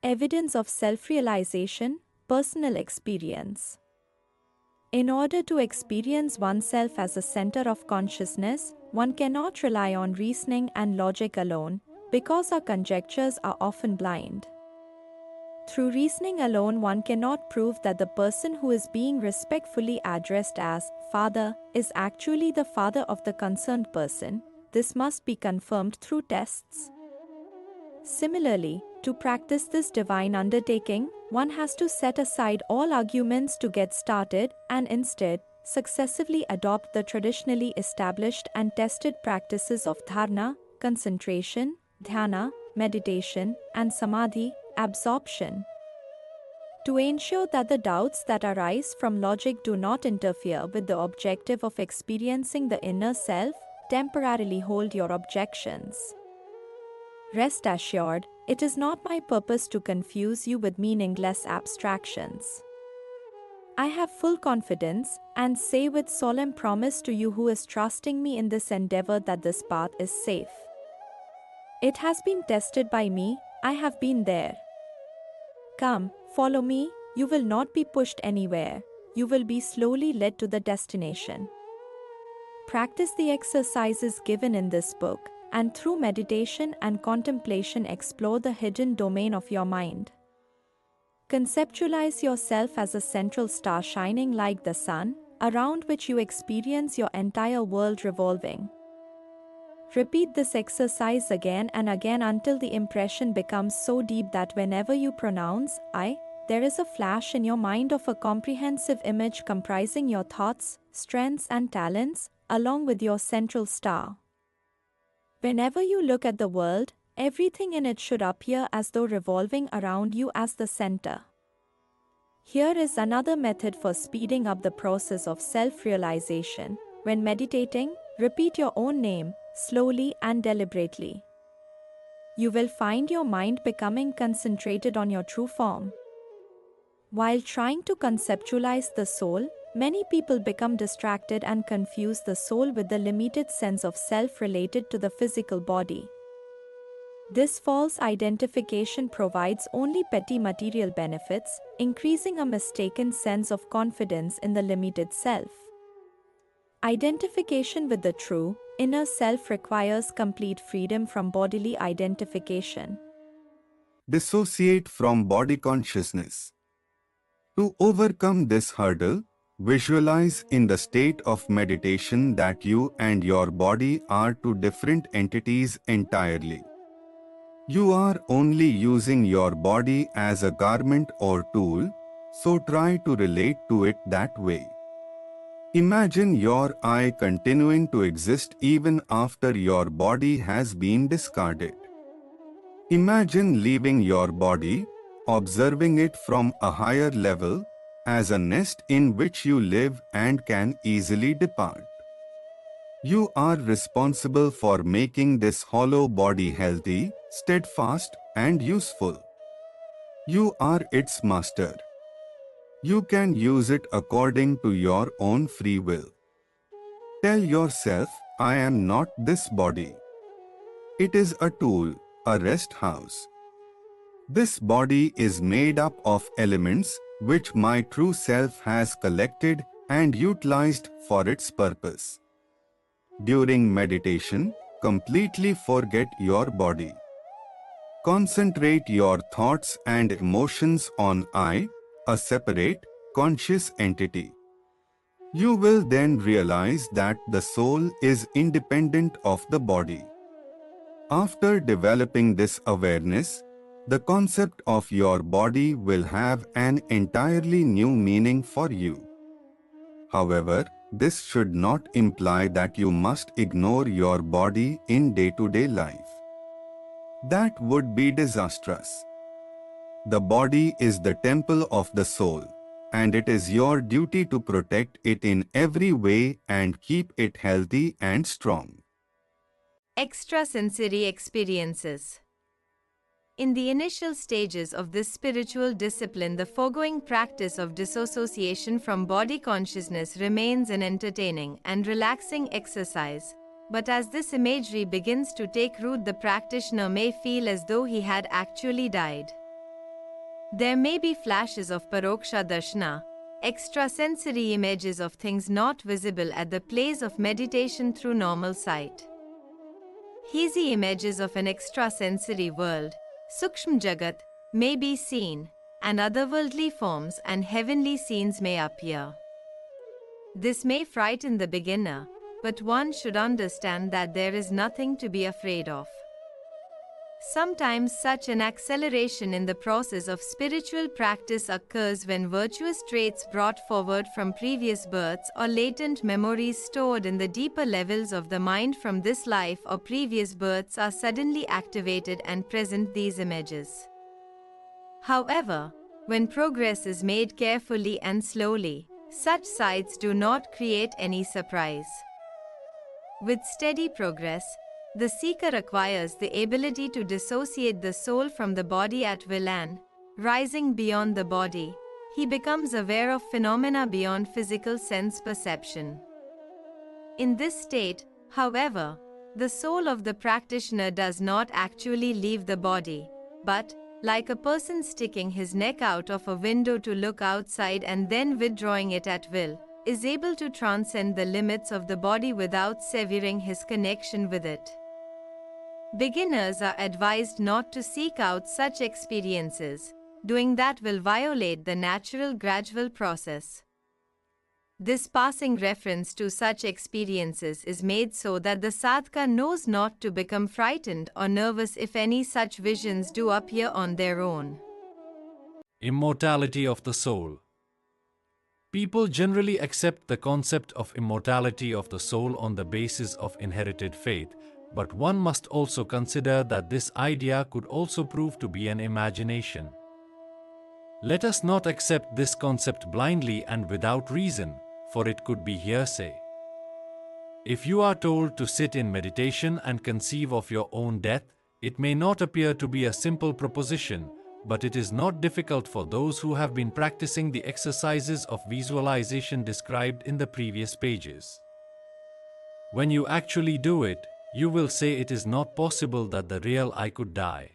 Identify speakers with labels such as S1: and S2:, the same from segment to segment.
S1: Evidence of self-realization, personal experience. In order to experience oneself as a center of consciousness, one cannot rely on reasoning and logic alone, because our conjectures are often blind. Through reasoning alone, one cannot prove that the person who is being respectfully addressed as Father is actually the father of the concerned person. This must be confirmed through tests. Similarly, to practice this divine undertaking, one has to set aside all arguments to get started and instead successively adopt the traditionally established and tested practices of dharana, concentration, dhyana, meditation, and samadhi, absorption. To ensure that the doubts that arise from logic do not interfere with the objective of experiencing the inner self, temporarily hold your objections. Rest assured, it is not my purpose to confuse you with meaningless abstractions. I have full confidence and say with solemn promise to you who is trusting me in this endeavor that this path is safe. It has been tested by me, I have been there. Come, follow me, you will not be pushed anywhere, you will be slowly led to the destination. Practice the exercises given in this book, and through meditation and contemplation explore the hidden domain of your mind. Conceptualize yourself as a central star shining like the sun, around which you experience your entire world revolving. Repeat this exercise again and again until the impression becomes so deep that whenever you pronounce I, there is a flash in your mind of a comprehensive image comprising your thoughts, strengths, and talents, along with your central star. Whenever you look at the world, everything in it should appear as though revolving around you as the center. Here is another method for speeding up the process of self-realization. When meditating, repeat your own name, slowly and deliberately. You will find your mind becoming concentrated on your true form. While trying to conceptualize the soul, many people become distracted and confuse the soul with the limited sense of self related to the physical body. This false identification provides only petty material benefits, increasing a mistaken sense of confidence in the limited self. Identification with the true, inner self requires complete freedom from bodily identification.
S2: Dissociate from body consciousness. To overcome this hurdle, visualize in the state of meditation that you and your body are two different entities entirely. You are only using your body as a garment or tool, so try to relate to it that way. Imagine your I continuing to exist even after your body has been discarded. Imagine leaving your body, observing it from a higher level, as a nest in which you live and can easily depart. You are responsible for making this hollow body healthy, steadfast, and useful. You are its master. You can use it according to your own free will. Tell yourself, I am not this body. It is a tool, a rest house. This body is made up of elements which my true self has collected and utilized for its purpose. During meditation, completely forget your body. Concentrate your thoughts and emotions on I, a separate, conscious entity. You will then realize that the soul is independent of the body. After developing this awareness, the concept of your body will have an entirely new meaning for you. However, this should not imply that you must ignore your body in day-to-day life. That would be disastrous. The body is the temple of the soul, and it is your duty to protect it in every way and keep it healthy and strong.
S3: Extrasensory experiences. In the initial stages of this spiritual discipline, the foregoing practice of disassociation from body consciousness remains an entertaining and relaxing exercise. But as this imagery begins to take root, the practitioner may feel as though he had actually died. There may be flashes of paroksha darshana, extrasensory images of things not visible at the place of meditation through normal sight. Hazy images of an extrasensory world, Sukshma Jagat, may be seen, and otherworldly forms and heavenly scenes may appear. This may frighten the beginner, but one should understand that there is nothing to be afraid of. Sometimes such an acceleration in the process of spiritual practice occurs when virtuous traits brought forward from previous births or latent memories stored in the deeper levels of the mind from this life or previous births are suddenly activated and present these images. However, when progress is made carefully and slowly, such sights do not create any surprise. With steady progress, the seeker acquires the ability to dissociate the soul from the body at will and, rising beyond the body, he becomes aware of phenomena beyond physical sense perception. In this state, however, the soul of the practitioner does not actually leave the body, but, like a person sticking his neck out of a window to look outside and then withdrawing it at will, is able to transcend the limits of the body without severing his connection with it. Beginners are advised not to seek out such experiences, doing that will violate the natural gradual process. This passing reference to such experiences is made so that the sadhaka knows not to become frightened or nervous if any such visions do appear on their own.
S4: Immortality of the soul. People generally accept the concept of immortality of the soul on the basis of inherited faith, but one must also consider that this idea could also prove to be an imagination. Let us not accept this concept blindly and without reason, for it could be hearsay. If you are told to sit in meditation and conceive of your own death, it may not appear to be a simple proposition, but it is not difficult for those who have been practicing the exercises of visualization described in the previous pages. When you actually do it, you will say it is not possible that the real I could die.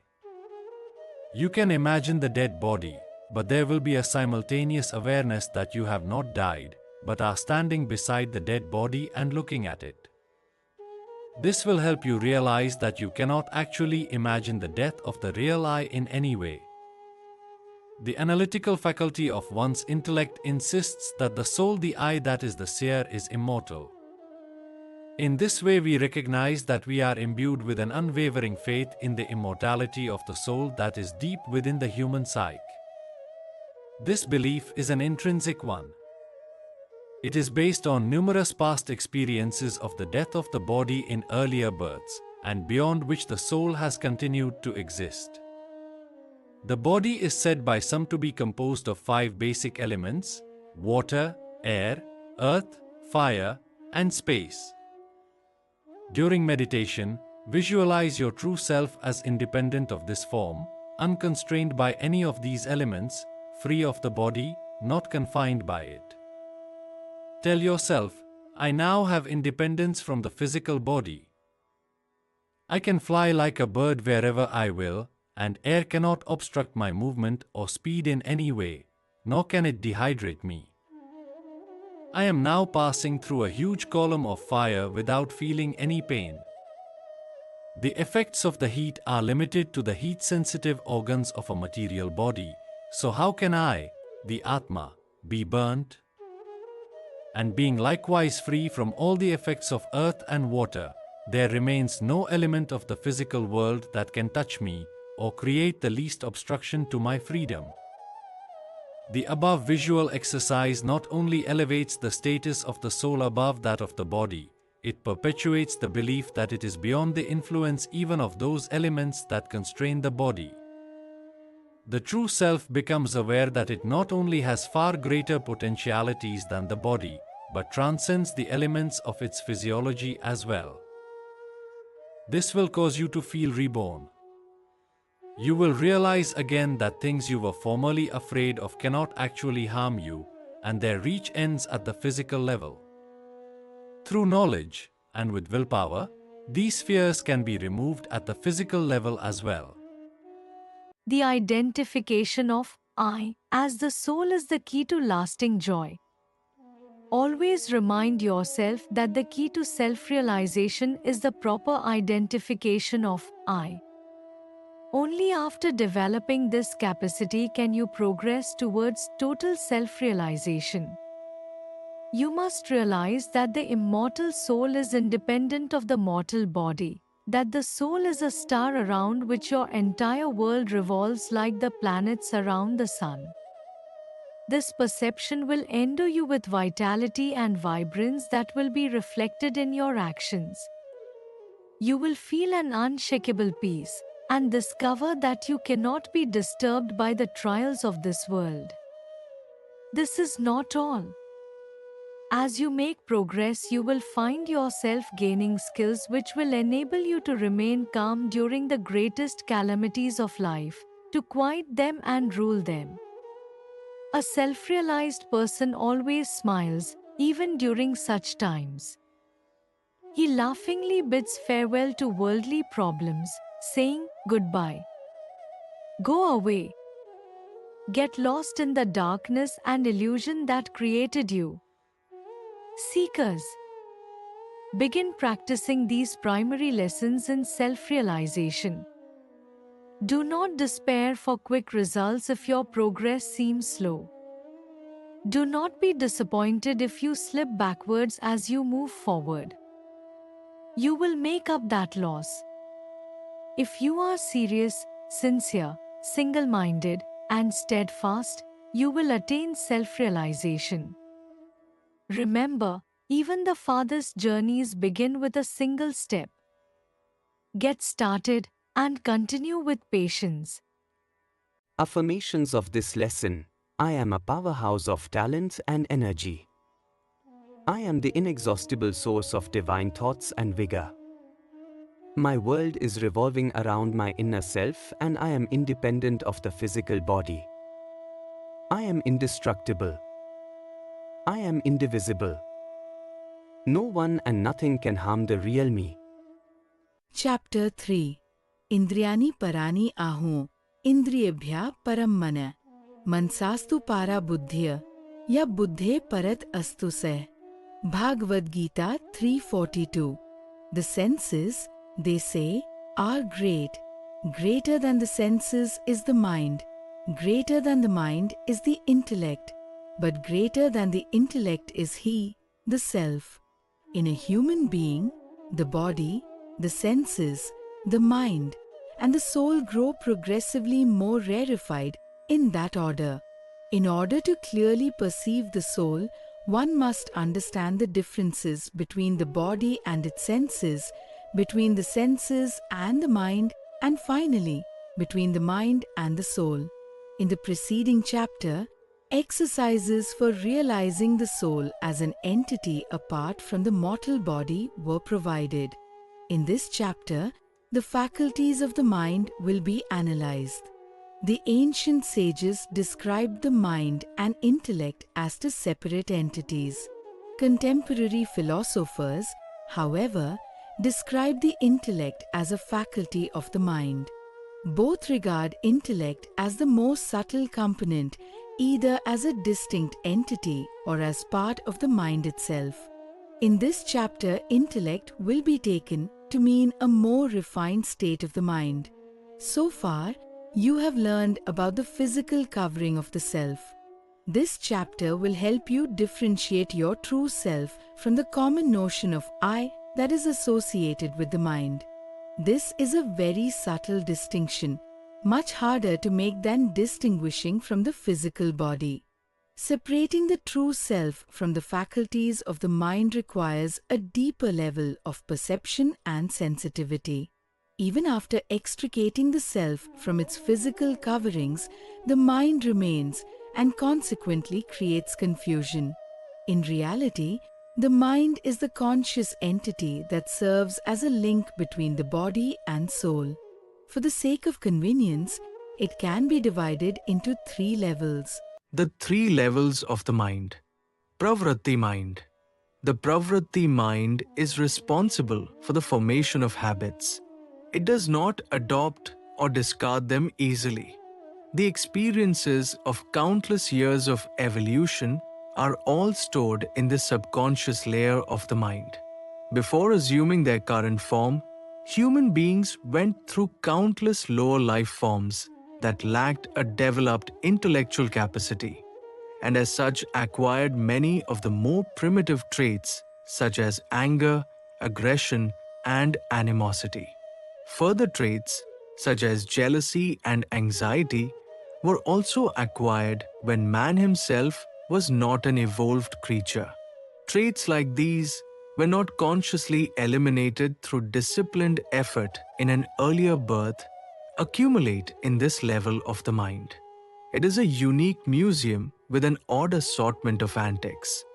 S4: You can imagine the dead body, but there will be a simultaneous awareness that you have not died, but are standing beside the dead body and looking at it. This will help you realize that you cannot actually imagine the death of the real I in any way. The analytical faculty of one's intellect insists that the soul, the I that is the seer, is immortal. In this way we recognize that we are imbued with an unwavering faith in the immortality of the soul that is deep within the human psyche. This belief is an intrinsic one. It is based on numerous past experiences of the death of the body in earlier births, and beyond which the soul has continued to exist. The body is said by some to be composed of 5 basic elements: water, air, earth, fire, and space. During meditation, visualize your true self as independent of this form, unconstrained by any of these elements, free of the body, not confined by it. Tell yourself, I now have independence from the physical body. I can fly like a bird wherever I will, and air cannot obstruct my movement or speed in any way, nor can it dehydrate me. I am now passing through a huge column of fire without feeling any pain. The effects of the heat are limited to the heat-sensitive organs of a material body, so how can I, the Atma, be burnt? And being likewise free from all the effects of earth and water, there remains no element of the physical world that can touch me or create the least obstruction to my freedom. The above visual exercise not only elevates the status of the soul above that of the body, it perpetuates the belief that it is beyond the influence even of those elements that constrain the body. The true self becomes aware that it not only has far greater potentialities than the body, but transcends the elements of its physiology as well. This will cause you to feel reborn. You will realize again that things you were formerly afraid of cannot actually harm you, and their reach ends at the physical level. Through knowledge, and with willpower, these fears can be removed at the physical level as well.
S5: The identification of I, as the soul, is the key to lasting joy. Always remind yourself that the key to self-realization is the proper identification of I. Only after developing this capacity can you progress towards total self-realization. You must realize that the immortal soul is independent of the mortal body, that the soul is a star around which your entire world revolves like the planets around the sun. This perception will endue you with vitality and vibrance that will be reflected in your actions. You will feel an unshakable peace and discover that you cannot be disturbed by the trials of this world. This is not all. As you make progress, you will find yourself gaining skills which will enable you to remain calm during the greatest calamities of life, to quiet them and rule them. A self-realized person always smiles, even during such times. He laughingly bids farewell to worldly problems, saying, "Goodbye. Go away. Get lost in the darkness and illusion that created you." Seekers, begin practicing these primary lessons in self-realization. Do not despair for quick results if your progress seems slow. Do not be disappointed if you slip backwards as you move forward. You will make up that loss. If you are serious, sincere, single-minded, and steadfast, you will attain self-realization. Remember, even the farthest journeys begin with a single step. Get started and continue with patience.
S6: Affirmations of this lesson: I am a powerhouse of talent and energy. I am the inexhaustible source of divine thoughts and vigor. My world is revolving around my inner self and I am independent of the physical body. I am indestructible. I am indivisible. No one and nothing can harm the real me.
S7: Chapter 3 Indriyani Parani Ahu Indriyebhya Param Mana Mansastu Para Buddhya Ya Buddhe Parat Astu Se Bhagavad Gita 3:42. The senses, they say, are great. Greater than the senses is the mind. Greater than the mind is the intellect. But greater than the intellect is he, the self. In a human being, the body, the senses, the mind, and the soul grow progressively more rarefied in that order. In order to clearly perceive the soul, one must understand the differences between the body and its senses, between the senses and the mind, and finally, between the mind and the soul. In the preceding chapter, exercises for realizing the soul as an entity apart from the mortal body were provided. In this chapter, the faculties of the mind will be analyzed. The ancient sages described the mind and intellect as two separate entities. Contemporary philosophers, however, describe the intellect as a faculty of the mind. Both regard intellect as the most subtle component, either as a distinct entity or as part of the mind itself. In this chapter, intellect will be taken to mean a more refined state of the mind. So far, you have learned about the physical covering of the self. This chapter will help you differentiate your true self from the common notion of I that is associated with the mind. This is a very subtle distinction, much harder to make than distinguishing from the physical body. Separating the true self from the faculties of the mind requires a deeper level of perception and sensitivity. Even after extricating the self from its physical coverings, the mind remains and consequently creates confusion. In reality, the mind is the conscious entity that serves as a link between the body and soul. For the sake of convenience, it can be divided into 3 levels.
S8: The 3 levels of the mind. Pravritti mind. The Pravritti mind is responsible for the formation of habits. It does not adopt or discard them easily. The experiences of countless years of evolution are all stored in the subconscious layer of the mind. Before assuming their current form, human beings went through countless lower life forms that lacked a developed intellectual capacity, and as such acquired many of the more primitive traits such as anger, aggression, and animosity. Further traits such as jealousy and anxiety were also acquired when man himself was not an evolved creature. Traits like these were not consciously eliminated through disciplined effort in an earlier birth, accumulate in this level of the mind. It is a unique museum with an odd assortment of antics.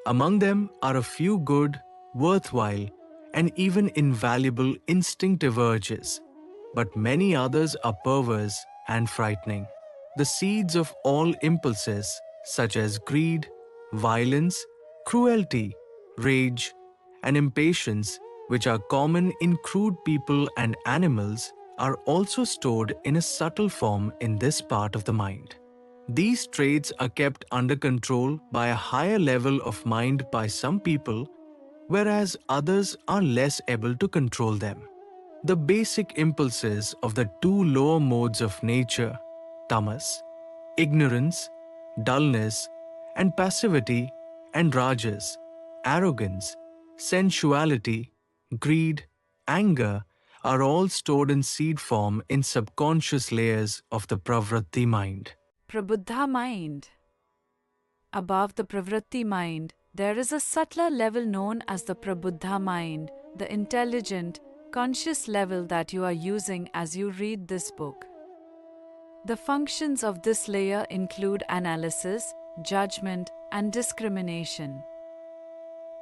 S8: Among them are a few good, worthwhile, and even invaluable instinctive urges, but many others are perverse and frightening. The seeds of all impulses, such as greed, violence, cruelty, rage, and impatience, which are common in crude people and animals, are also stored in a subtle form in this part of the mind. These traits are kept under control by a higher level of mind by some people, whereas others are less able to control them. The basic impulses of the two lower modes of nature, tamas, ignorance, dullness, and passivity, and rajas, arrogance, sensuality, greed, anger, are all stored in seed form in subconscious layers of the pravritti mind.
S9: Prabuddha mind. Above the pravritti mind, there is a subtler level known as the prabuddha mind, the intelligent, conscious level that you are using as you read this book. The functions of this layer include analysis, judgment, and discrimination.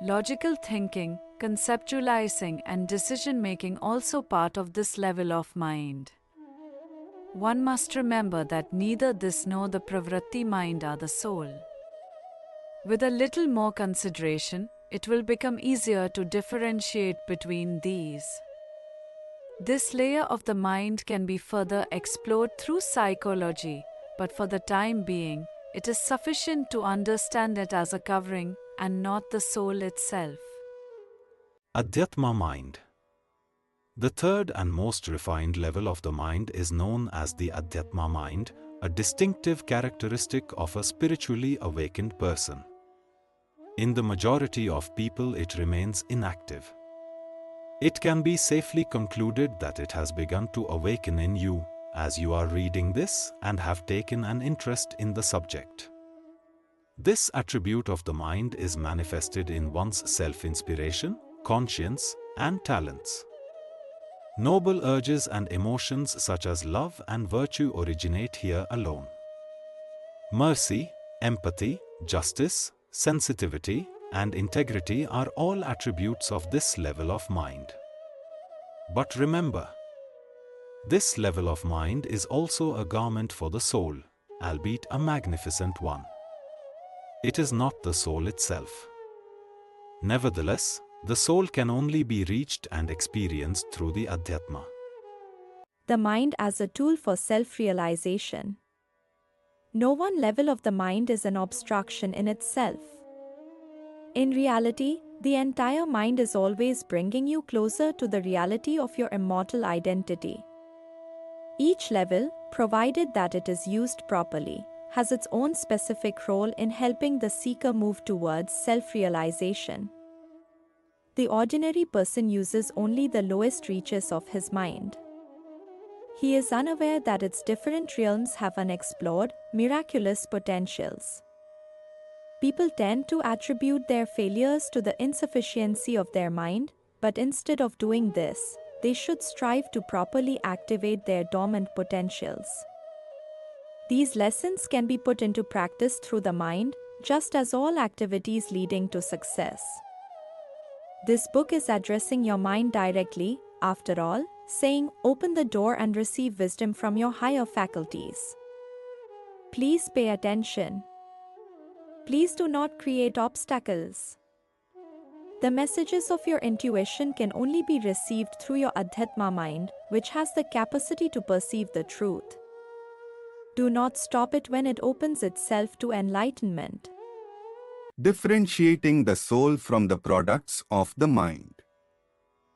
S9: Logical thinking, conceptualizing, and decision-making also part of this level of mind. One must remember that neither this nor the pravritti mind are the soul. With a little more consideration, it will become easier to differentiate between these. This layer of the mind can be further explored through psychology, but for the time being, it is sufficient to understand it as a covering and not the soul itself.
S4: Adhyatma mind. The third and most refined level of the mind is known as the Adhyatma mind, a distinctive characteristic of a spiritually awakened person. In the majority of people, it remains inactive. It can be safely concluded that it has begun to awaken in you as you are reading this and have taken an interest in the subject. This attribute of the mind is manifested in one's self-inspiration, conscience, and talents. Noble urges and emotions such as love and virtue originate here alone. Mercy, empathy, justice, sensitivity, and integrity are all attributes of this level of mind. But remember, this level of mind is also a garment for the soul, albeit a magnificent one. It is not the soul itself. Nevertheless, the soul can only be reached and experienced through the Adhyatma.
S1: The mind as a tool for self-realization. No one level of the mind is an obstruction in itself. In reality, the entire mind is always bringing you closer to the reality of your immortal identity. Each level, provided that it is used properly, has its own specific role in helping the seeker move towards self-realization. The ordinary person uses only the lowest reaches of his mind. He is unaware that its different realms have unexplored, miraculous potentials. People tend to attribute their failures to the insufficiency of their mind, but instead of doing this, they should strive to properly activate their dormant potentials. These lessons can be put into practice through the mind, just as all activities leading to success. This book is addressing your mind directly, after all, saying, open the door and receive wisdom from your higher faculties. Please pay attention. Please do not create obstacles. The messages of your intuition can only be received through your Adhyatma mind, which has the capacity to perceive the truth. Do not stop it when it opens itself to enlightenment.
S2: Differentiating the soul from the products of the mind.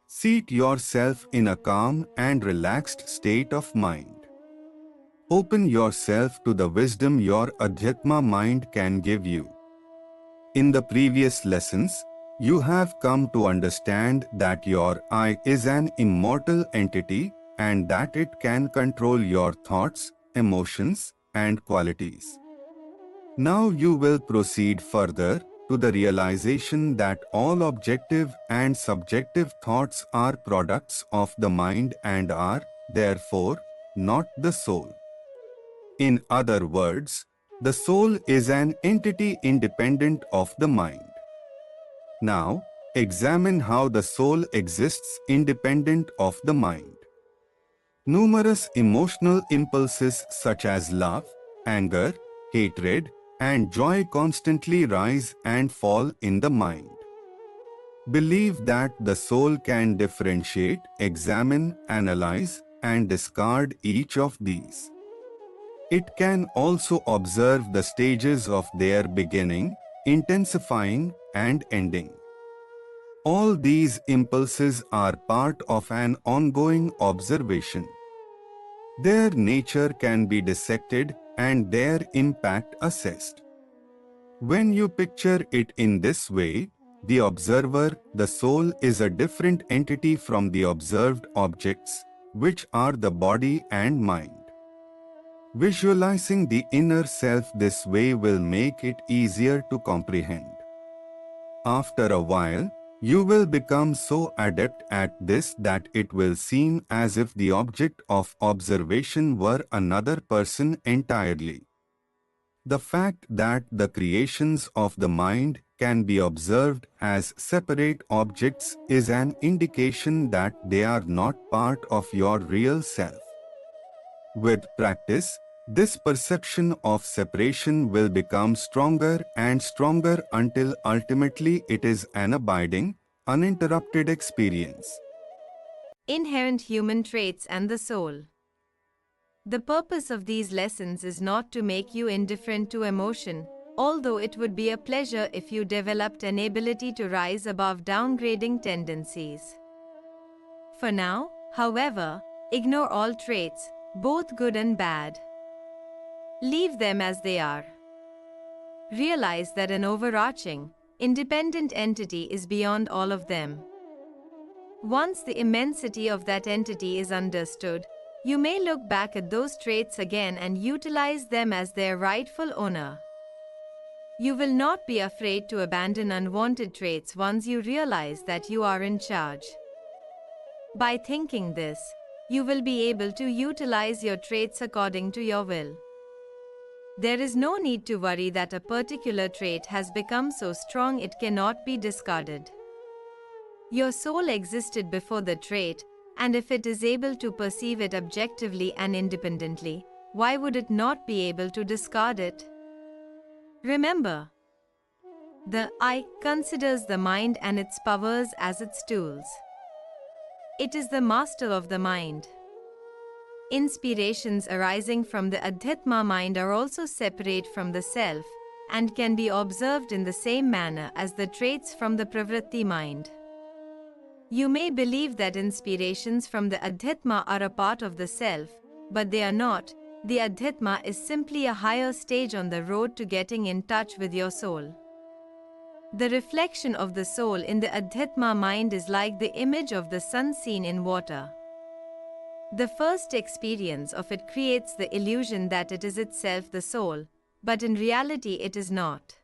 S2: Seat yourself in a calm and relaxed state of mind. Open yourself to the wisdom your Adhyatma mind can give you. In the previous lessons, you have come to understand that your I is an immortal entity and that it can control your thoughts, emotions, and qualities. Now you will proceed further to the realization that all objective and subjective thoughts are products of the mind and are, therefore, not the soul. In other words, the soul is an entity independent of the mind. Now, examine how the soul exists independent of the mind. Numerous emotional impulses such as love, anger, hatred, and joy constantly rise and fall in the mind. Believe that the soul can differentiate, examine, analyze, and discard each of these. It can also observe the stages of their beginning, intensifying, and ending. All these impulses are part of an ongoing observation. Their nature can be dissected and their impact assessed. When you picture it in this way, the observer, the soul, is a different entity from the observed objects, which are the body and mind. Visualizing the inner self this way will make it easier to comprehend. After a while, you will become so adept at this that it will seem as if the object of observation were another person entirely. The fact that the creations of the mind can be observed as separate objects is an indication that they are not part of your real self. With practice, this perception of separation will become stronger and stronger until ultimately it is an abiding, uninterrupted experience.
S3: Inherent human traits and the soul. The purpose of these lessons is not to make you indifferent to emotion, although it would be a pleasure if you developed an ability to rise above downgrading tendencies. For now, however, ignore all traits, both good and bad. Leave them as they are. Realize that an overarching, independent entity is beyond all of them. Once the immensity of that entity is understood, you may look back at those traits again and utilize them as their rightful owner. You will not be afraid to abandon unwanted traits once you realize that you are in charge. By thinking this, you will be able to utilize your traits according to your will. There is no need to worry that a particular trait has become so strong it cannot be discarded. Your soul existed before the trait, and if it is able to perceive it objectively and independently, why would it not be able to discard it? Remember, the I considers the mind and its powers as its tools. It is the master of the mind. Inspirations arising from the Adhyatma mind are also separate from the self and can be observed in the same manner as the traits from the Pravritti mind. You may believe that inspirations from the Adhyatma are a part of the self, but they are not. The Adhyatma is simply a higher stage on the road to getting in touch with your soul. The reflection of the soul in the Adhyatma mind is like the image of the sun seen in water. The first experience of it creates the illusion that it is itself the soul, but in reality it is not.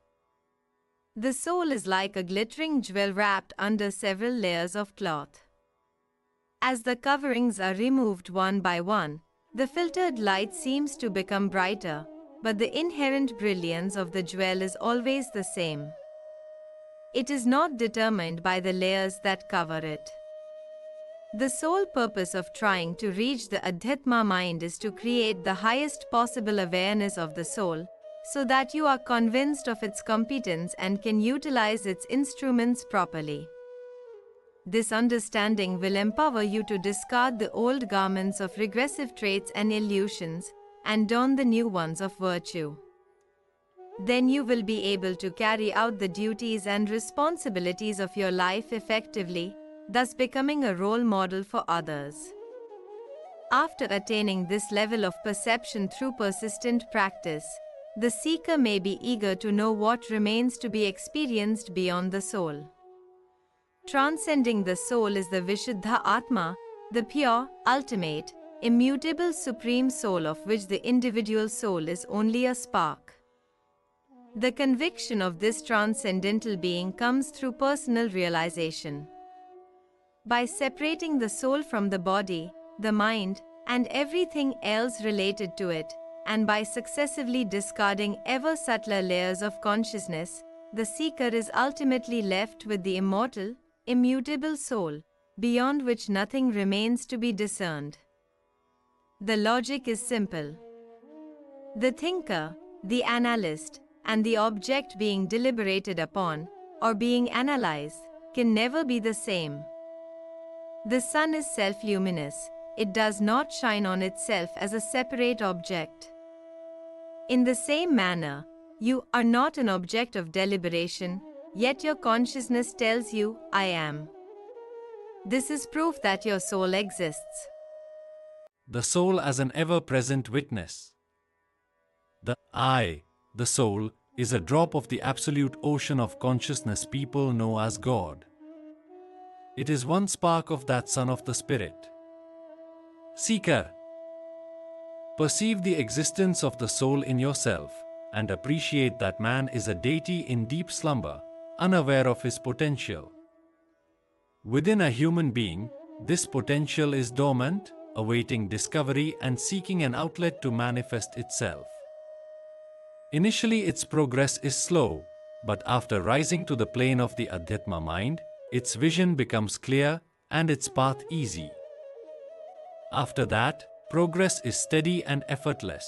S3: The soul is like a glittering jewel wrapped under several layers of cloth. As the coverings are removed one by one, the filtered light seems to become brighter, but the inherent brilliance of the jewel is always the same. It is not determined by the layers that cover it. The sole purpose of trying to reach the Adhyatma mind is to create the highest possible awareness of the soul, so that you are convinced of its competence and can utilize its instruments properly. This understanding will empower you to discard the old garments of regressive traits and illusions, and don the new ones of virtue. Then you will be able to carry out the duties and responsibilities of your life effectively, thus becoming a role model for others. After attaining this level of perception through persistent practice, the seeker may be eager to know what remains to be experienced beyond the soul. Transcending the soul is the Vishuddha Atma, the pure, ultimate, immutable supreme soul of which the individual soul is only a spark. The conviction of this transcendental being comes through personal realization. By separating the soul from the body, the mind, and everything else related to it, and by successively discarding ever subtler layers of consciousness, the seeker is ultimately left with the immortal, immutable soul, beyond which nothing remains to be discerned. The logic is simple. The thinker, the analyst, and the object being deliberated upon, or being analyzed, can never be the same. The sun is self-luminous. It does not shine on itself as a separate object. In the same manner, you are not an object of deliberation, yet your consciousness tells you, I am. This is proof that your soul exists.
S4: The soul as an ever-present witness. The I, the soul, is a drop of the absolute ocean of consciousness people know as God. It is one spark of that sun of the Spirit. Seeker, perceive the existence of the soul in yourself and appreciate that man is a deity in deep slumber, unaware of his potential. Within a human being, this potential is dormant, awaiting discovery and seeking an outlet to manifest itself. Initially, its progress is slow, but after rising to the plane of the Adhyatma mind, its vision becomes clear and its path easy. After that, progress is steady and effortless.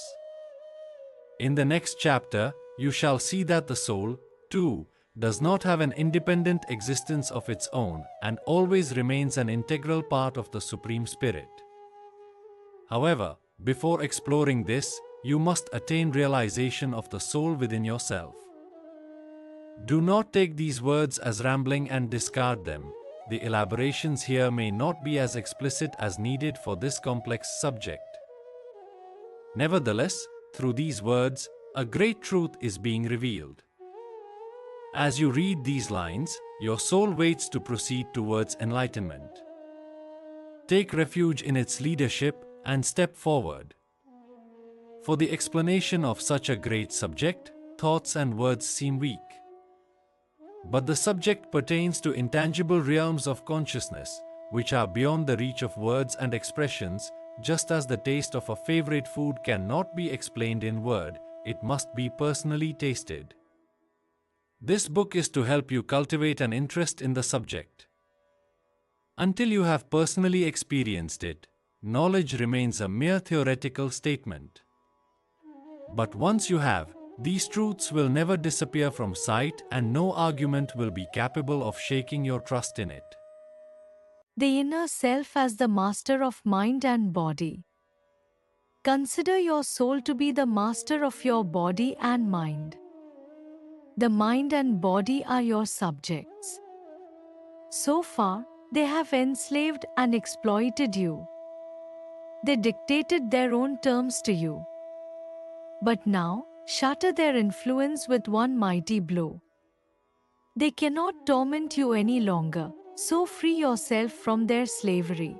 S4: In the next chapter, you shall see that the soul, too, does not have an independent existence of its own and always remains an integral part of the Supreme Spirit. However, before exploring this, you must attain realization of the soul within yourself. Do not take these words as rambling and discard them. The elaborations here may not be as explicit as needed for this complex subject. Nevertheless, through these words, a great truth is being revealed. As you read these lines, your soul waits to proceed towards enlightenment. Take refuge in its leadership and step forward. For the explanation of such a great subject, thoughts and words seem weak. But the subject pertains to intangible realms of consciousness, which are beyond the reach of words and expressions, just as the taste of a favorite food cannot be explained in word, it must be personally tasted. This book is to help you cultivate an interest in the subject. Until you have personally experienced it, knowledge remains a mere theoretical statement. But once you have, these truths will never disappear from sight and no argument will be capable of shaking your trust in it.
S5: The inner self as the master of mind and body. Consider your soul to be the master of your body and mind. The mind and body are your subjects. So far, they have enslaved and exploited you. They dictated their own terms to you. But now, shatter their influence with one mighty blow. They cannot torment you any longer, so free yourself from their slavery.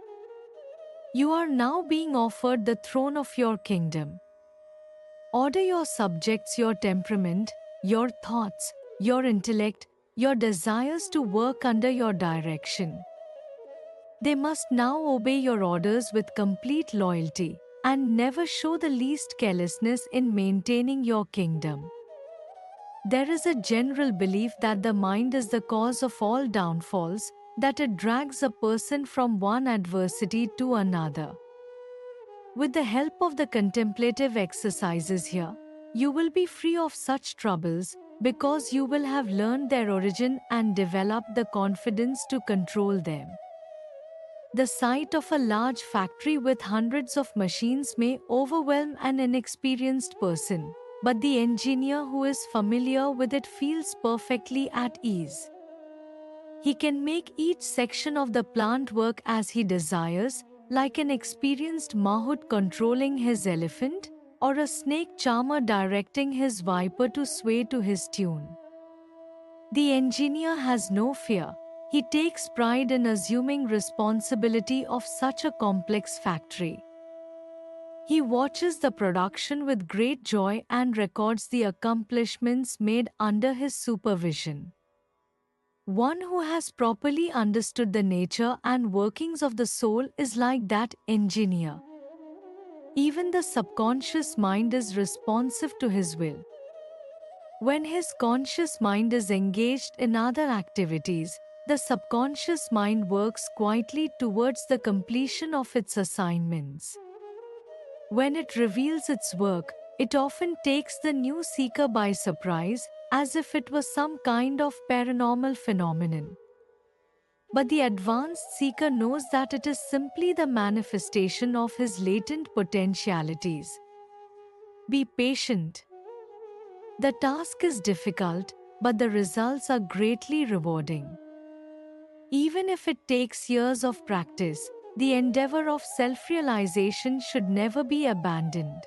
S5: You are now being offered the throne of your kingdom. Order your subjects, your temperament, your thoughts, your intellect, your desires to work under your direction. They must now obey your orders with complete loyalty and never show the least carelessness in maintaining your kingdom. There is a general belief that the mind is the cause of all downfalls, that it drags a person from one adversity to another. With the help of the contemplative exercises here, you will be free of such troubles because you will have learned their origin and developed the confidence to control them. The sight of a large factory with hundreds of machines may overwhelm an inexperienced person, but the engineer who is familiar with it feels perfectly at ease. He can make each section of the plant work as he desires, like an experienced mahout controlling his elephant, or a snake charmer directing his viper to sway to his tune. The engineer has no fear. He takes pride in assuming responsibility of such a complex factory. He watches the production with great joy and records the accomplishments made under his supervision. One who has properly understood the nature and workings of the soul is like that engineer. Even the subconscious mind is responsive to his will. When his conscious mind is engaged in other activities, the subconscious mind works quietly towards the completion of its assignments. When it reveals its work, it often takes the new seeker by surprise, as if it was some kind of paranormal phenomenon. But the advanced seeker knows that it is simply the manifestation of his latent potentialities. Be patient. The task is difficult, but the results are greatly rewarding. Even if it takes years of practice, the endeavor of self-realization should never be abandoned.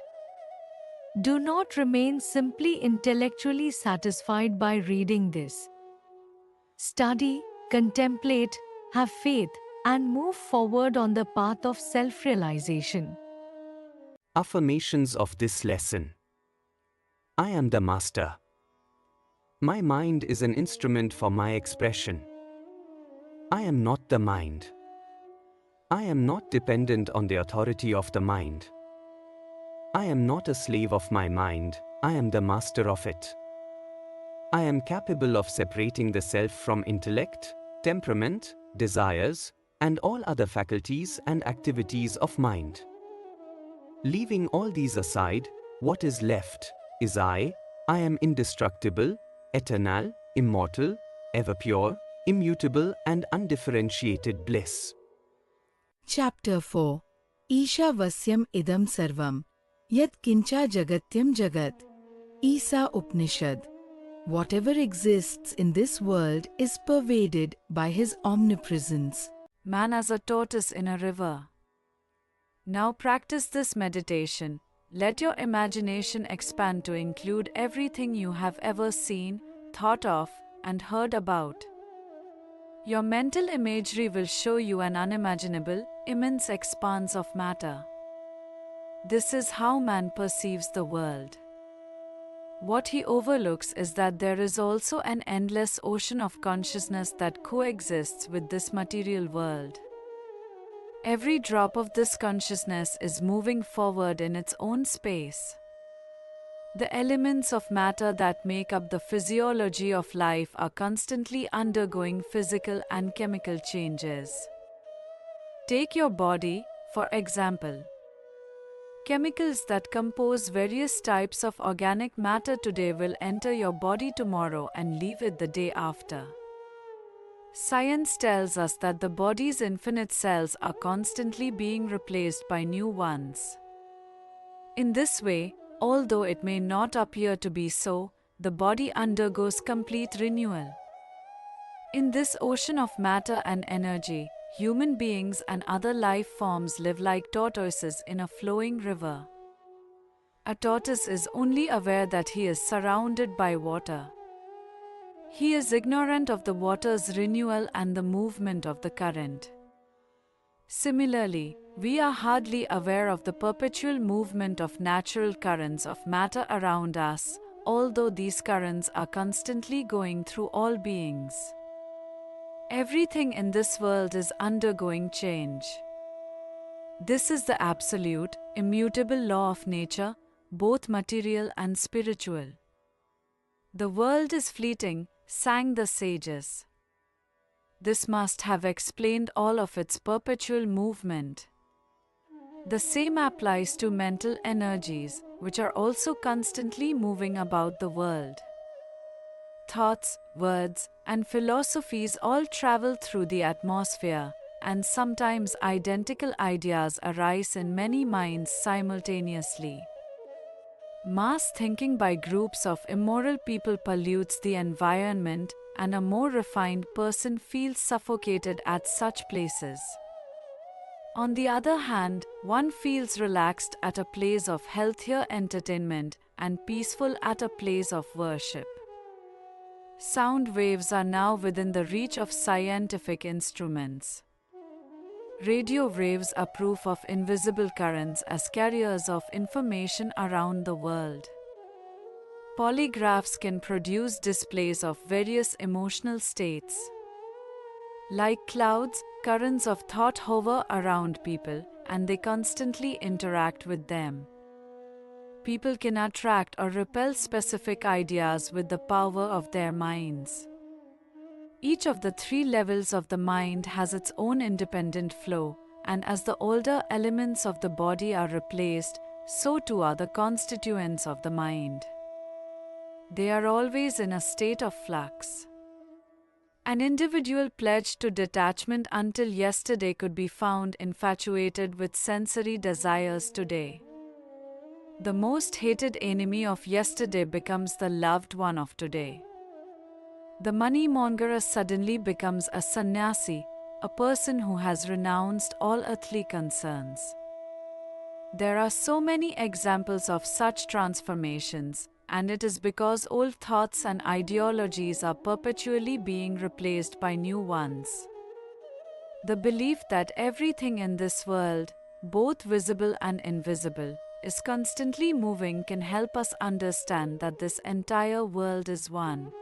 S5: Do not remain simply intellectually satisfied by reading this. Study, contemplate, have faith, and move forward on the path of self-realization.
S6: Affirmations of this lesson. I am the master. My mind is an instrument for my expression. I am not the mind. I am not dependent on the authority of the mind. I am not a slave of my mind, I am the master of it. I am capable of separating the self from intellect, temperament, desires, and all other faculties and activities of mind. Leaving all these aside, what is left is I am indestructible, eternal, immortal, ever pure, immutable and undifferentiated bliss.
S7: Chapter 4 Isha Vasyam Idam Sarvam Yat Kincha Jagatyam Jagat Isa Upanishad. Whatever exists in this world is pervaded by his omnipresence.
S9: Man as a tortoise in a river. Now practice this meditation. Let your imagination expand to include everything you have ever seen, thought of, and heard about. Your mental imagery will show you an unimaginable, immense expanse of matter. This is how man perceives the world. What he overlooks is that there is also an endless ocean of consciousness that coexists with this material world. Every drop of this consciousness is moving forward in its own space. The elements of matter that make up the physiology of life are constantly undergoing physical and chemical changes. Take your body, for example. Chemicals that compose various types of organic matter today will enter your body tomorrow and leave it the day after. Science tells us that the body's infinite cells are constantly being replaced by new ones. In this way, although it may not appear to be so, the body undergoes complete renewal. In this ocean of matter and energy, human beings and other life forms live like tortoises in a flowing river. A tortoise is only aware that he is surrounded by water. He is ignorant of the water's renewal and the movement of the current. Similarly, we are hardly aware of the perpetual movement of natural currents of matter around us, although these currents are constantly going through all beings. Everything in this world is undergoing change. This is the absolute, immutable law of nature, both material and spiritual. The world is fleeting, sang the sages. This must have explained all of its perpetual movement. The same applies to mental energies, which are also constantly moving about the world. Thoughts, words, and philosophies all travel through the atmosphere, and sometimes identical ideas arise in many minds simultaneously. Mass thinking by groups of immoral people pollutes the environment, and a more refined person feels suffocated at such places. On the other hand, one feels relaxed at a place of healthier entertainment and peaceful at a place of worship. Sound waves are now within the reach of scientific instruments. Radio waves are proof of invisible currents as carriers of information around the world. Polygraphs can produce displays of various emotional states. Like clouds, currents of thought hover around people, and they constantly interact with them. People can attract or repel specific ideas with the power of their minds. Each of the three levels of the mind has its own independent flow, and as the older elements of the body are replaced, so too are the constituents of the mind. They are always in a state of flux. An individual pledged to detachment until yesterday could be found infatuated with sensory desires today. The most hated enemy of yesterday becomes the loved one of today. The money-monger suddenly becomes a sannyasi, a person who has renounced all earthly concerns. There are so many examples of such transformations, and it is because old thoughts and ideologies are perpetually being replaced by new ones. The belief that everything in this world, both visible and invisible, is constantly moving can help us understand that this entire world is one.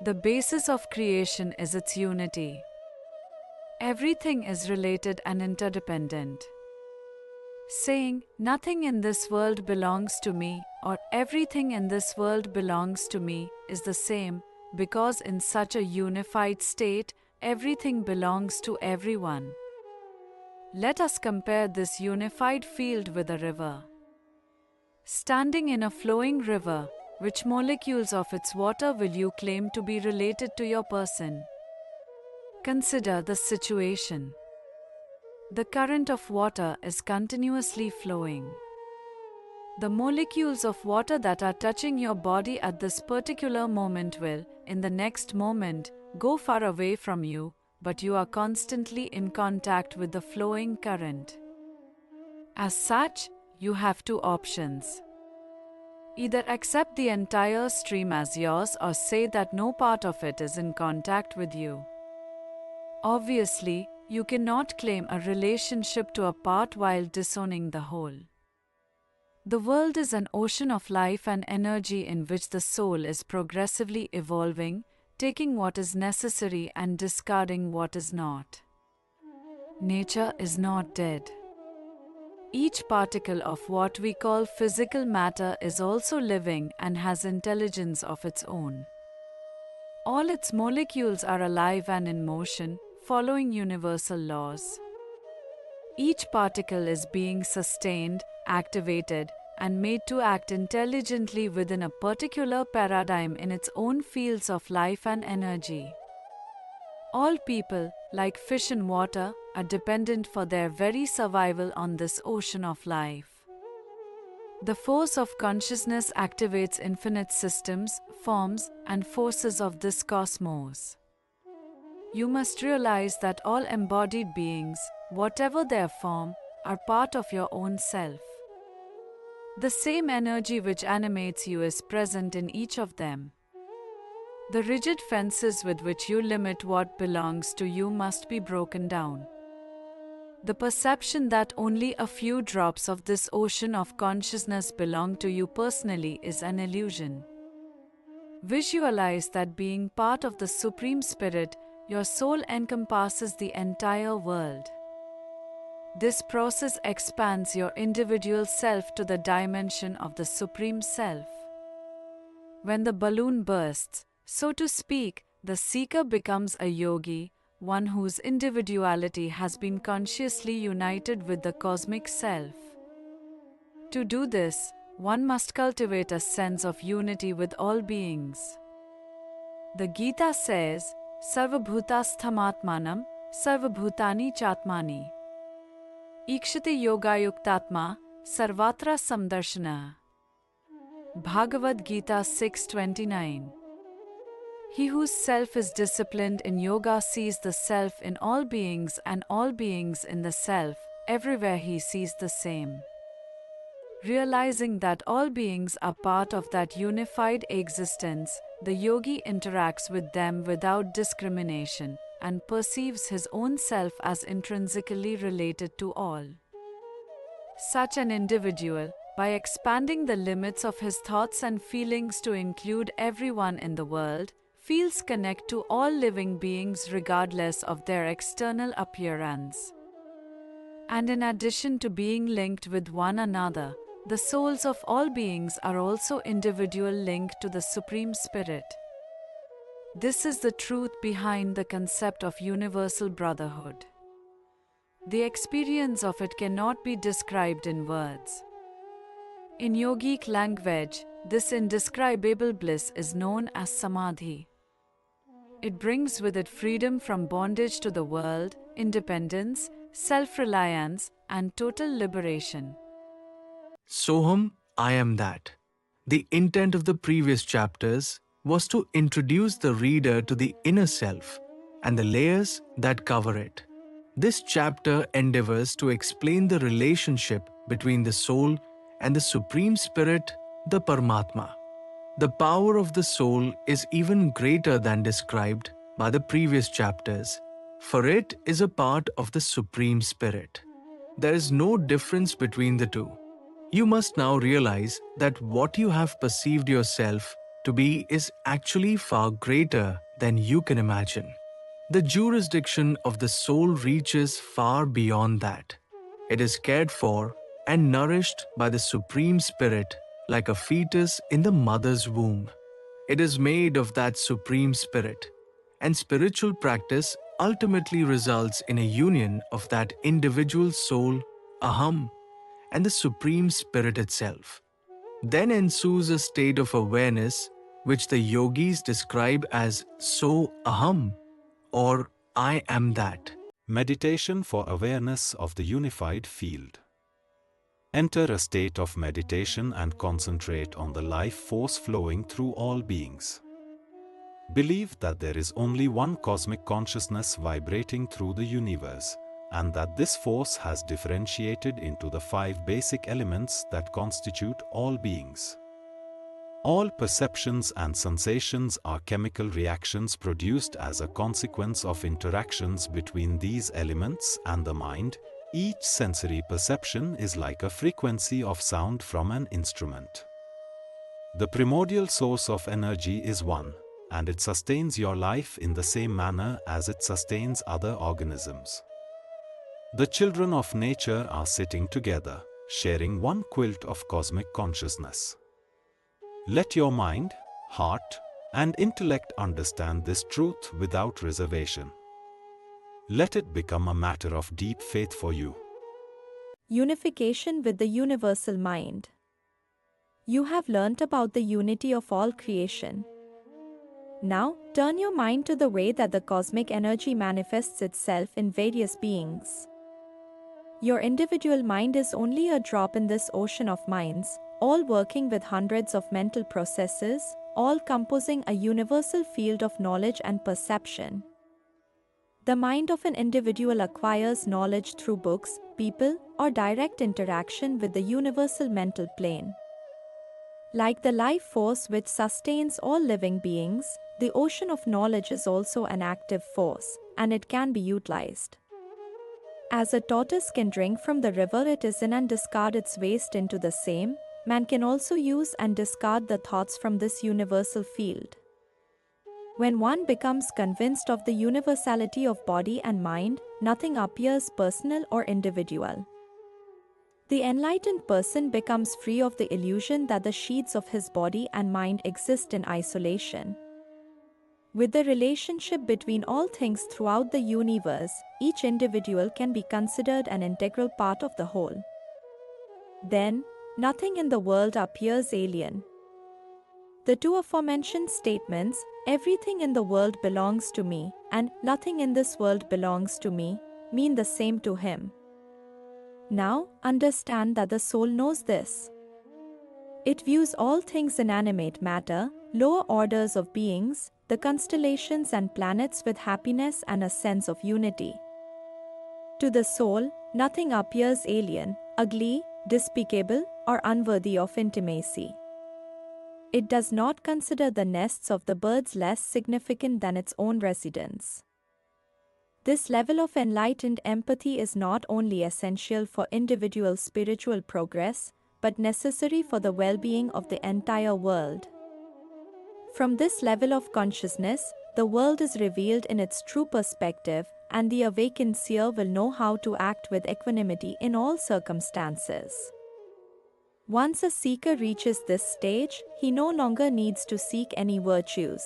S9: The basis of creation is its unity. Everything is related and interdependent. Saying, "Nothing in this world belongs to me," or "Everything in this world belongs to me," is the same, because in such a unified state, everything belongs to everyone. Let us compare this unified field with a river. Standing in a flowing river, which molecules of its water will you claim to be related to your person? Consider the situation. The current of water is continuously flowing. The molecules of water that are touching your body at this particular moment will, in the next moment, go far away from you, but you are constantly in contact with the flowing current. As such, you have two options. Either accept the entire stream as yours or say that no part of it is in contact with you. Obviously, you cannot claim a relationship to a part while disowning the whole. The world is an ocean of life and energy in which the soul is progressively evolving, taking what is necessary and discarding what is not. Nature is not dead. Each particle of what we call physical matter is also living and has intelligence of its own. All its molecules are alive and in motion, following universal laws. Each particle is being sustained, activated, and made to act intelligently within a particular paradigm in its own fields of life and energy. All people, like fish in water, are dependent for their very survival on this ocean of life. The force of consciousness activates infinite systems, forms, and forces of this cosmos. You must realize that all embodied beings, whatever their form, are part of your own self. The same energy which animates you is present in each of them. The rigid fences with which you limit what belongs to you must be broken down. The perception that only a few drops of this ocean of consciousness belong to you personally is an illusion. Visualize that being part of the Supreme Spirit, your soul encompasses the entire world. This process expands your individual self to the dimension of the Supreme Self. When the balloon bursts, so to speak, the seeker becomes a yogi, one whose individuality has been consciously united with the cosmic self. To do this, one must cultivate a sense of unity with all beings. The Gita says, Sarvabhutasthamatmanam, Sarvabhutani Chatmani. Ikshate Yogayuktatma Sarvatra Samdarshana. Bhagavad Gita 6:29. He whose self is disciplined in yoga sees the self in all beings and all beings in the self. Everywhere he sees the same. Realizing that all beings are part of that unified existence, the yogi interacts with them without discrimination and perceives his own self as intrinsically related to all. Such an individual, by expanding the limits of his thoughts and feelings to include everyone in the world, feels connect to all living beings regardless of their external appearance. And in addition to being linked with one another, the souls of all beings are also individual linked to the Supreme Spirit. This is the truth behind the concept of universal brotherhood. The experience of it cannot be described in words. In yogic language, this indescribable bliss is known as samadhi. It brings with it freedom from bondage to the world, independence, self-reliance, and total liberation.
S8: Soham, I am that. The intent of the previous chapters was to introduce the reader to the inner self and the layers that cover it. This chapter endeavors to explain the relationship between the soul and the Supreme Spirit, the Paramatma. The power of the soul is even greater than described by the previous chapters, for it is a part of the Supreme Spirit. There is no difference between the two. You must now realize that what you have perceived yourself to be is actually far greater than you can imagine. The jurisdiction of the soul reaches far beyond that. It is cared for and nourished by the Supreme Spirit like a fetus in the mother's womb. It is made of that Supreme Spirit, and spiritual practice ultimately results in a union of that individual soul, Aham, and the Supreme Spirit itself. Then ensues a state of awareness which the yogis describe as So Aham, or I am that.
S10: Meditation for awareness of the unified field. Enter a state of meditation and concentrate on the life force flowing through all beings. Believe that there is only one cosmic consciousness vibrating through the universe, and that this force has differentiated into the 5 basic elements that constitute all beings. All perceptions and sensations are chemical reactions produced as a consequence of interactions between these elements and the mind. Each sensory perception is like a frequency of sound from an instrument. The primordial source of energy is one, and it sustains your life in the same manner as it sustains other organisms. The children of nature are sitting together, sharing one quilt of cosmic consciousness. Let your mind, heart, and intellect understand this truth without reservation. Let it become a matter of deep faith for you.
S1: Unification with the universal mind. You have learnt about the unity of all creation. Now, turn your mind to the way that the cosmic energy manifests itself in various beings. Your individual mind is only a drop in this ocean of minds, all working with hundreds of mental processes, all composing a universal field of knowledge and perception. The mind of an individual acquires knowledge through books, people, or direct interaction with the universal mental plane. Like the life force which sustains all living beings, the ocean of knowledge is also an active force, and it can be utilized. As a tortoise can drink from the river it is in and discard its waste into the same, man can also use and discard the thoughts from this universal field. When one becomes convinced of the universality of body and mind, nothing appears personal or individual. The enlightened person becomes free of the illusion that the sheaths of his body and mind exist in isolation. With the relationship between all things throughout the universe, each individual can be considered an integral part of the whole. Then, nothing in the world appears alien. The two aforementioned statements, "everything in the world belongs to me" and "nothing in this world belongs to me," mean the same to him. Now, understand that the soul knows this. It views all things inanimate matter, lower orders of beings, the constellations and planets with happiness and a sense of unity. To the soul, nothing appears alien, ugly, despicable, or unworthy of intimacy. It does not consider the nests of the birds less significant than its own residence. This level of enlightened empathy is not only essential for individual spiritual progress, but necessary for the well-being of the entire world. From this level of consciousness, the world is revealed in its true perspective, and the awakened seer will know how to act with equanimity in all circumstances. Once a seeker reaches this stage, he no longer needs to seek any virtues.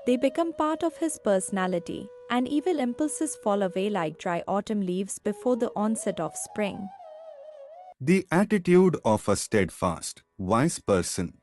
S1: They become part of his personality, and evil impulses fall away like dry autumn leaves before the onset of spring.
S2: The attitude of a steadfast, wise person.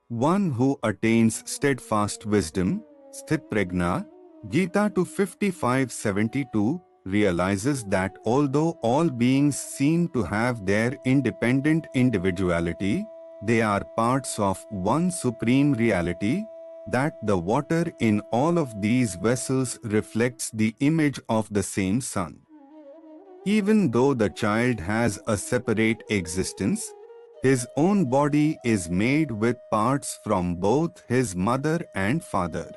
S2: One who attains steadfast wisdom, Sthitprajna, Gita 2:55-72, realizes that although all beings seem to have their independent individuality, they are parts of one supreme reality, that the water in all of these vessels reflects the image of the same sun. Even though the child has a separate existence, his own body is made with parts from both his mother and father.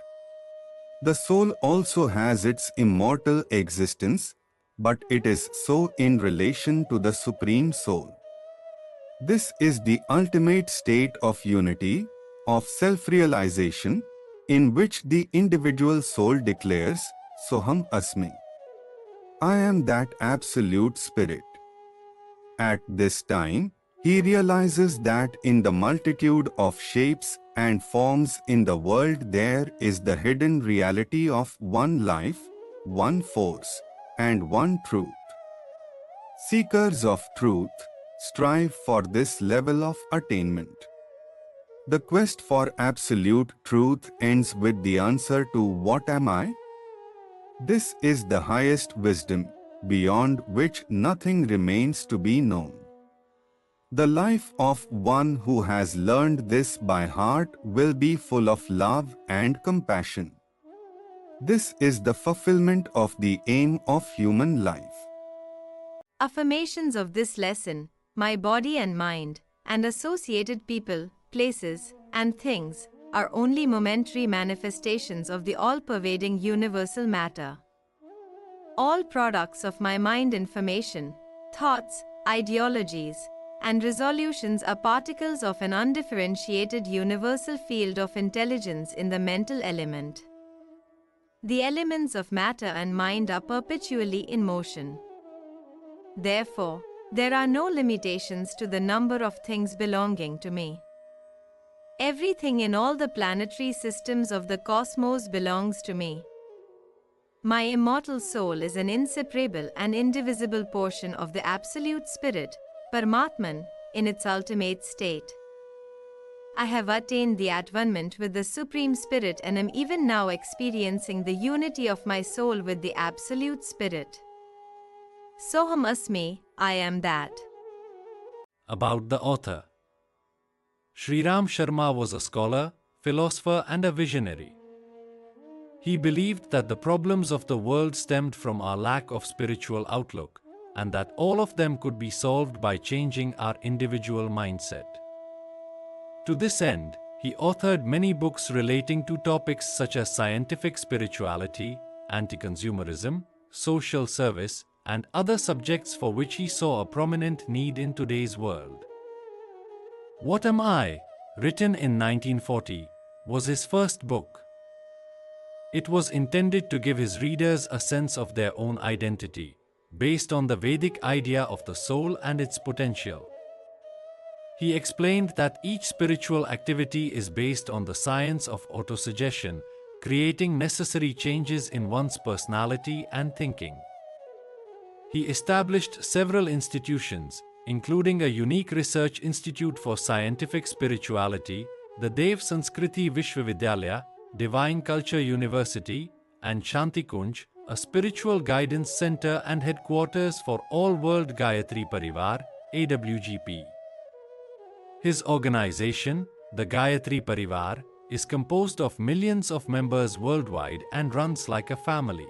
S2: The soul also has its immortal existence, but it is so in relation to the Supreme Soul. This is the ultimate state of unity, of self-realization, in which the individual soul declares, Soham Asmi. I am that absolute spirit. At this time, he realizes that in the multitude of shapes and forms in the world there is the hidden reality of one life, one force, and one truth. Seekers of truth strive for this level of attainment. The quest for absolute truth ends with the answer to "What am I?" This is the highest wisdom, beyond which nothing remains to be known. The life of one who has learned this by heart will be full of love and compassion. This is the fulfillment of the aim of human life.
S3: Affirmations of this lesson: my body and mind, and associated people, places, and things, are only momentary manifestations of the all-pervading universal matter. All products of my mind information, thoughts, ideologies, and resolutions are particles of an undifferentiated universal field of intelligence in the mental element. The elements of matter and mind are perpetually in motion. Therefore, there are no limitations to the number of things belonging to me. Everything in all the planetary systems of the cosmos belongs to me. My immortal soul is an inseparable and indivisible portion of the Absolute Spirit, Paramatman, in its ultimate state. I have attained the Atmanment with the Supreme Spirit and am even now experiencing the unity of my soul with the Absolute Spirit. Soham Asmi, I am that.
S4: About the author. Sri Ram Sharma was a scholar, philosopher, and a visionary. He believed that the problems of the world stemmed from our lack of spiritual outlook, and that all of them could be solved by changing our individual mindset. To this end, he authored many books relating to topics such as scientific spirituality, anti-consumerism, social service, and other subjects for which he saw a prominent need in today's world. What Am I?, written in 1940, was his first book. It was intended to give his readers a sense of their own identity, based on the Vedic idea of the soul and its potential. He explained that each spiritual activity is based on the science of autosuggestion, creating necessary changes in one's personality and thinking. He established several institutions, including a unique research institute for scientific spirituality, the Dev Sanskriti Vishwavidyalaya, Divine Culture University, and Shantikunj, a spiritual guidance center and headquarters for All World Gayatri Parivar, AWGP. His organization, the Gayatri Parivar, is composed of millions of members worldwide and runs like a family.